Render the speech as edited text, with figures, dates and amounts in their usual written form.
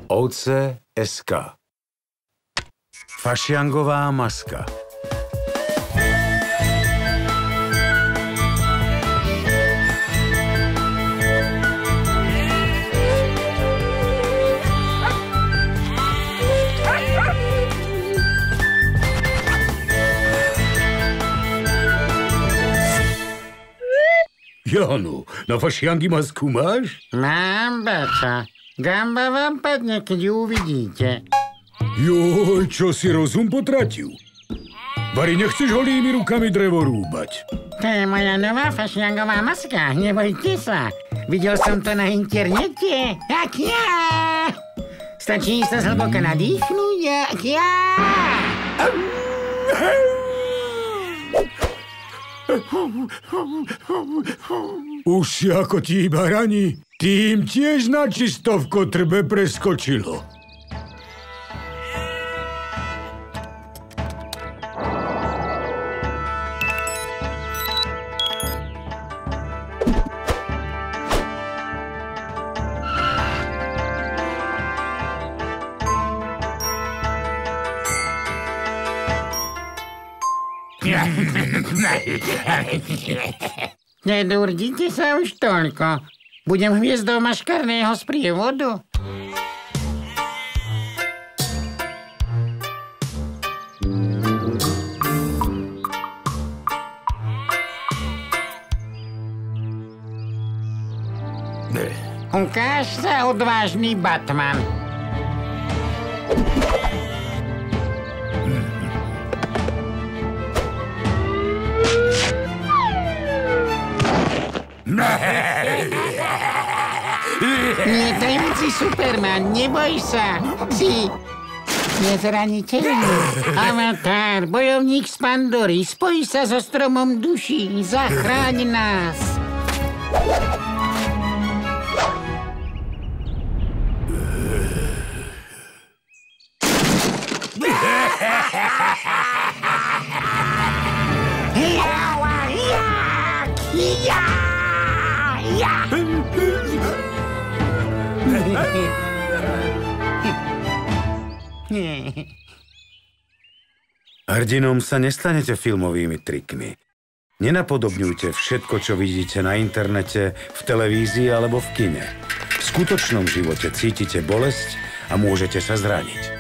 OC.sk. Fašiangová maska. Jano, na fašiangy masku máš? Mám, bača. Gamba vám padne, keď ju uvidíte. Joj, čo si rozum potratil? Bari, nechceš holými rukami drevo rúbať? To je moja nová fašiangová maska, nebojte sa. Videl som to na internete. Jak ja! Stačí sa zhlboka nadýchnúť, jak ja! Už si ako tí barani, tým tiež na čisto v kotrbe preskočilo. Nedurdite sa už toľko. Budem hviezdou maškarného sprievodu. Ukáž sa, odvážny Batman. Lietajúci Superman, neboj sa. Si nezraniteľný. Avatar, bojovník z Pandory, spoj sa so stromom duší, zachráň nás. Hrdinom sa nestanete filmovými trikmi. Nenapodobňujte všetko, čo vidíte na internete, v televízii alebo v kine. V skutočnom živote cítite bolesť a môžete sa zraniť.